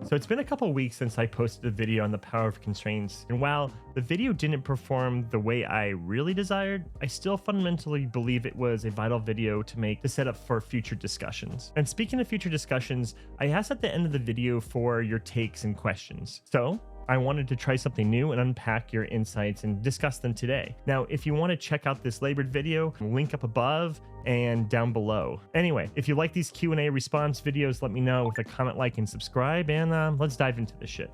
So it's been a couple weeks since I posted a video on the power of constraints, and while the video didn't perform the way I really desired, I still fundamentally believe it was a vital video to make to set up for future discussions. And speaking of future discussions, I asked at the end of the video for your takes and questions. So I wanted to try something new and unpack your insights and discuss them today. Now, if you want to check out this labored video, link up above and down below. Anyway, if you like these Q&A response videos, let me know with a comment, like, and subscribe, and let's dive into this shit.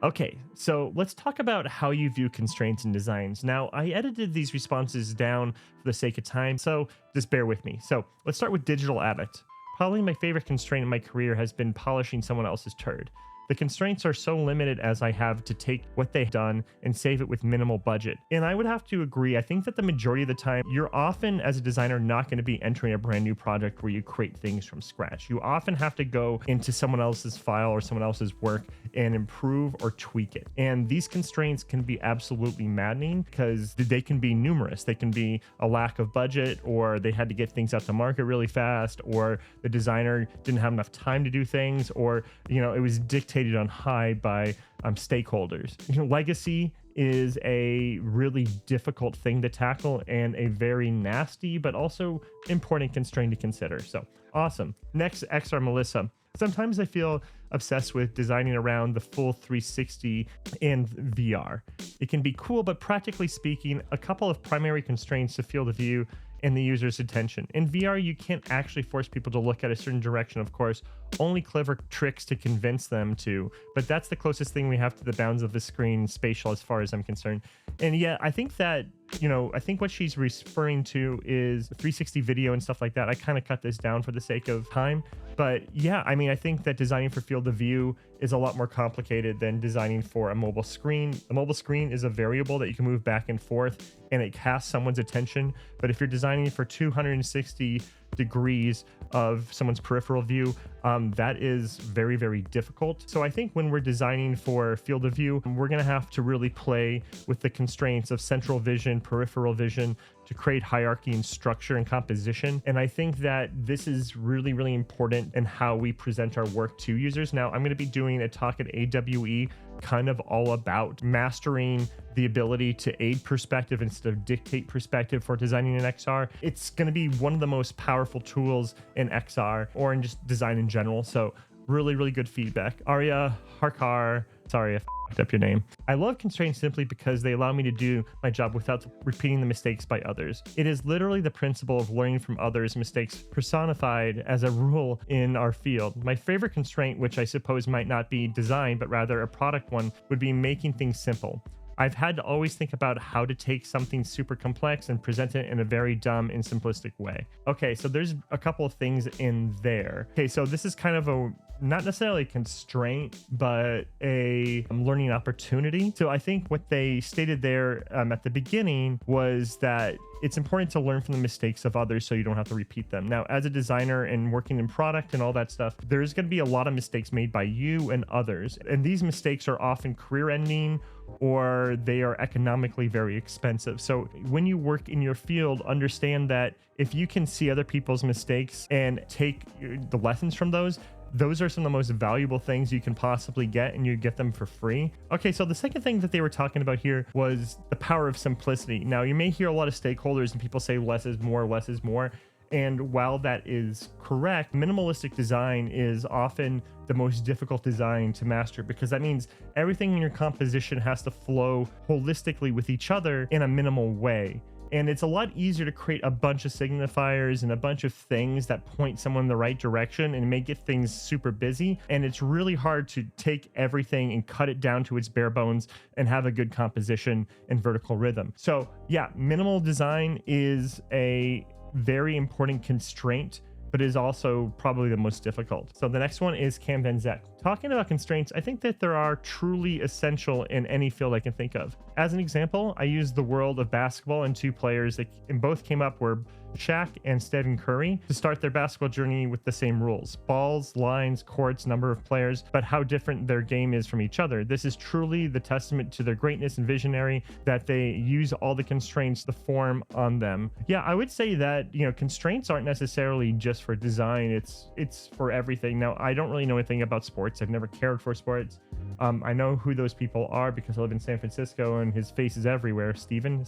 Okay, so let's talk about how you view constraints in designs. Now, I edited these responses down for the sake of time, so just bear with me. So let's start with digital addict. Probably my favorite constraint in my career has been polishing someone else's turd. The constraints are so limited as I have to take what they've done and save it with minimal budget. And I would have to agree, I think that the majority of the time, you're often, as a designer, not going to be entering a brand new project where you create things from scratch. You often have to go into someone else's file or someone else's work and improve or tweak it. And these constraints can be absolutely maddening because they can be numerous. They can be a lack of budget, or they had to get things out to market really fast, or the designer didn't have enough time to do things, or, it was dictated on high by stakeholders. Legacy is a really difficult thing to tackle and a very nasty but also important constraint to consider. So awesome. Next, XR Melissa. Sometimes I feel obsessed with designing around the full 360 and VR. It can be cool, but practically speaking, a couple of primary constraints to field of view and the user's attention. In VR, you can't actually force people to look at a certain direction, of course, only clever tricks to convince them to, but that's the closest thing we have to the bounds of the screen spatial as far as I'm concerned. And yeah, I think that, I think what she's referring to is 360 video and stuff like that. I kind of cut this down for the sake of time, but yeah, I think that designing for field of view is a lot more complicated than designing for a mobile screen. A mobile screen is a variable that you can move back and forth and it casts someone's attention. But if you're designing for 260 degrees of someone's peripheral view, that is very, very difficult. So I think when we're designing for field of view, we're going to have to really play with the constraints of central vision, peripheral vision, to create hierarchy and structure and composition. And I think that this is really, really important in how we present our work to users. Now, I'm going to be doing a talk at AWE kind of all about mastering the ability to aid perspective instead of dictate perspective for designing in XR. It's going to be one of the most powerful tools in XR or in just design in general. So really, really good feedback. Arya Harkar, sorry, I f***ed up your name. I love constraints simply because they allow me to do my job without repeating the mistakes by others. It is literally the principle of learning from others' mistakes personified as a rule in our field. My favorite constraint, which I suppose might not be design, but rather a product one, would be making things simple. I've had to always think about how to take something super complex and present it in a very dumb and simplistic way. Okay, so there's a couple of things in there. Okay, so this is kind of a, not necessarily a constraint, but a learning opportunity. So I think what they stated there at the beginning was that it's important to learn from the mistakes of others so you don't have to repeat them. Now, as a designer and working in product and all that stuff, there's going to be a lot of mistakes made by you and others. And these mistakes are often career ending or they are economically very expensive. So when you work in your field, understand that if you can see other people's mistakes and take the lessons from those are some of the most valuable things you can possibly get, and you get them for free. Okay, so the second thing that they were talking about here was the power of simplicity. Now, you may hear a lot of stakeholders and people say less is more, less is more. And while that is correct, minimalistic design is often the most difficult design to master because that means everything in your composition has to flow holistically with each other in a minimal way. And it's a lot easier to create a bunch of signifiers and a bunch of things that point someone in the right direction and make it things super busy. And it's really hard to take everything and cut it down to its bare bones and have a good composition and vertical rhythm. So yeah, minimal design is a very important constraint, but is also probably the most difficult. So the next one is Cam Van Zek. Talking about constraints, I think that there are truly essential in any field I can think of. As an example, I use the world of basketball and two players that in both came up were Shaq and Stephen Curry to start their basketball journey with the same rules: balls, lines, courts, number of players, but how different their game is from each other. This is truly the testament to their greatness and visionary that they use all the constraints to form on them. Yeah, I would say that, constraints aren't necessarily just for design. It's for everything. Now, I don't really know anything about sports. I've never cared for sports. I know who those people are because I live in San Francisco and his face is everywhere. Stephen,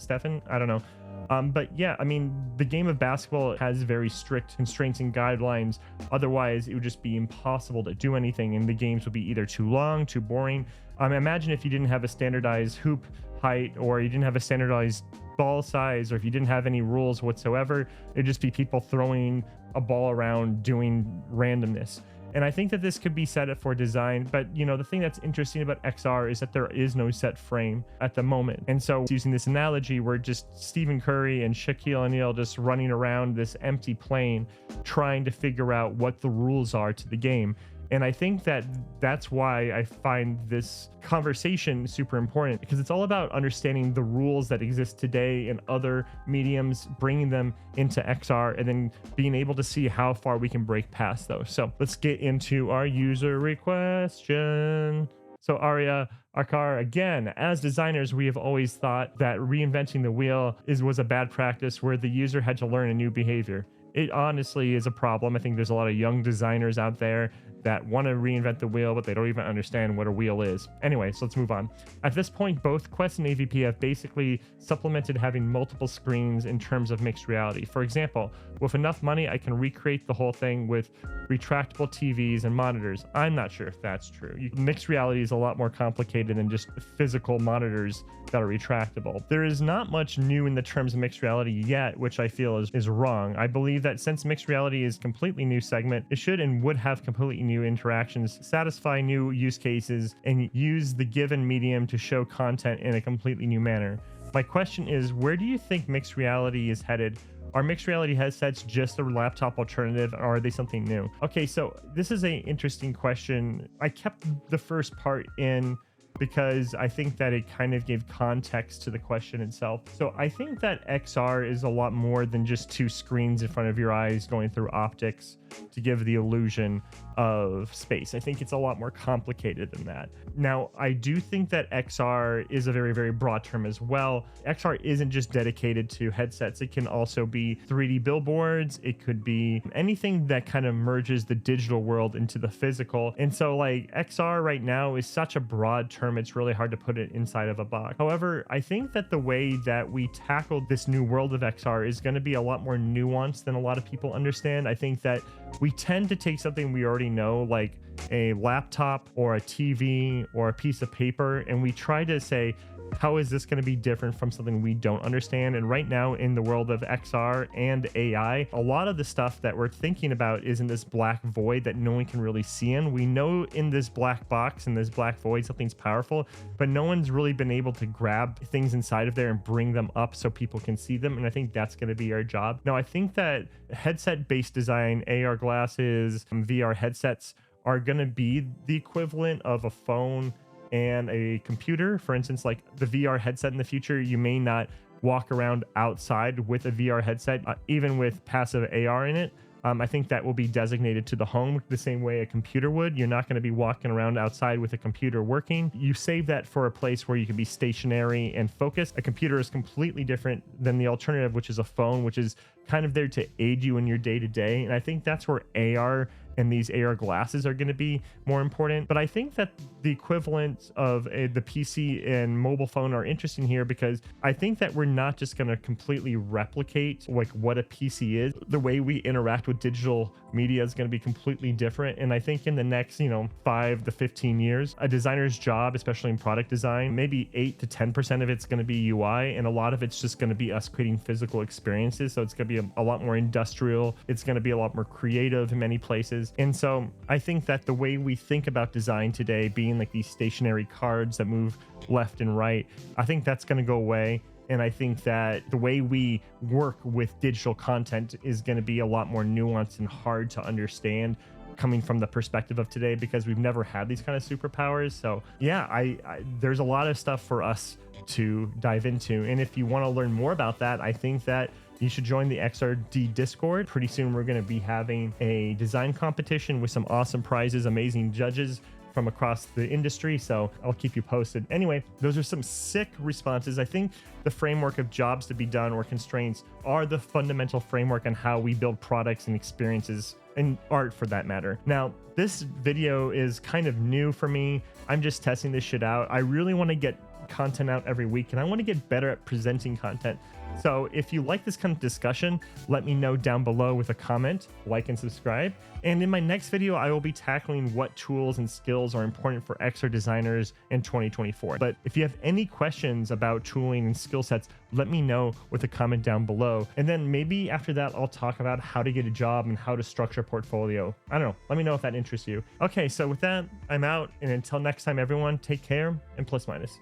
I don't know. But yeah, I mean, the game of basketball has very strict constraints and guidelines. Otherwise, it would just be impossible to do anything, and the games would be either too long, too boring. Imagine if you didn't have a standardized hoop height, or you didn't have a standardized ball size, or if you didn't have any rules whatsoever. It'd just be people throwing a ball around doing randomness. And I think that this could be set for design, but the thing that's interesting about XR is that there is no set frame at the moment. And so using this analogy, we're just Stephen Curry and Shaquille O'Neal just running around this empty plane trying to figure out what the rules are to the game. And I think that that's why I find this conversation super important, because it's all about understanding the rules that exist today in other mediums, bringing them into XR, and then being able to see how far we can break past those. So let's get into our user question. So Arya Akar, again, as designers, we have always thought that reinventing the wheel was a bad practice where the user had to learn a new behavior. It honestly is a problem. I think there's a lot of young designers out there that want to reinvent the wheel, but they don't even understand what a wheel is. Anyway, so let's move on. At this point, both Quest and AVP have basically supplemented having multiple screens in terms of mixed reality. For example, with enough money, I can recreate the whole thing with retractable TVs and monitors. I'm not sure if that's true. Mixed reality is a lot more complicated than just physical monitors that are retractable. There is not much new in the terms of mixed reality yet, which I feel is wrong. I believe that since mixed reality is a completely new segment, it should and would have completely new interactions, satisfy new use cases, and use the given medium to show content in a completely new manner. My question is, where do you think mixed reality is headed? Are mixed reality headsets just a laptop alternative, or are they something new? Okay, so this is an interesting question. I kept the first part in because I think that it kind of gave context to the question itself. So I think that XR is a lot more than just two screens in front of your eyes going through optics to give the illusion of space. I think it's a lot more complicated than that. Now, I do think that XR is a very, very broad term as well. XR isn't just dedicated to headsets. It can also be 3D billboards. It could be anything that kind of merges the digital world into the physical. And so like XR right now is such a broad term, it's really hard to put it inside of a box. However, I think that the way that we tackle this new world of XR is going to be a lot more nuanced than a lot of people understand. I think that we tend to take something we already know, like a laptop or a TV or a piece of paper, and we try to say, how is this going to be different from something we don't understand? And right now in the world of XR and AI, a lot of the stuff that we're thinking about is in this black void that no one can really see in. We know in this black box, in this black void, something's powerful, but no one's really been able to grab things inside of there and bring them up so people can see them. And I think that's going to be our job. Now, I think that headset-based design, AR glasses, VR headsets are going to be the equivalent of a phone and a computer. For instance, like the VR headset in the future, you may not walk around outside with a VR headset, even with passive AR in it. I think that will be designated to the home the same way a computer would. You're not going to be walking around outside with a computer working. You save that for a place where you can be stationary and focused. A computer is completely different than the alternative, which is a phone, which is kind of there to aid you in your day-to-day. And I think that's where AR and these AR glasses are going to be more important. But I think that the equivalent of the PC and mobile phone are interesting here, because I think that we're not just going to completely replicate like what a PC is. The way we interact with digital media is going to be completely different. And I think in the next, 5 to 15 years, a designer's job, especially in product design, maybe 8 to 10% of it's going to be UI, and a lot of it's just going to be us creating physical experiences. So it's going to be a lot more industrial. It's going to be a lot more creative in many places. And so I think that the way we think about design today being like these stationary cards that move left and right, I think that's going to go away. And I think that the way we work with digital content is going to be a lot more nuanced and hard to understand. coming from the perspective of today because we've never had these kind of superpowers. So yeah, there's a lot of stuff for us to dive into. And if you want to learn more about that, I think that you should join the XRD Discord. Pretty soon we're going to be having a design competition with some awesome prizes, amazing judges from across the industry. So I'll keep you posted. Anyway, those are some sick responses. I think the framework of jobs to be done or constraints are the fundamental framework on how we build products and experiences and art for that matter. Now, this video is kind of new for me. I'm just testing this shit out. I really want to get content out every week and I want to get better at presenting content. So if you like this kind of discussion, let me know down below with a comment, like and subscribe. And in my next video, I will be tackling what tools and skills are important for XR designers in 2024. But if you have any questions about tooling and skill sets, let me know with a comment down below. And then maybe after that, I'll talk about how to get a job and how to structure a portfolio. I don't know. Let me know if that interests you. Okay, so with that, I'm out. And until next time, everyone, take care and plus minus.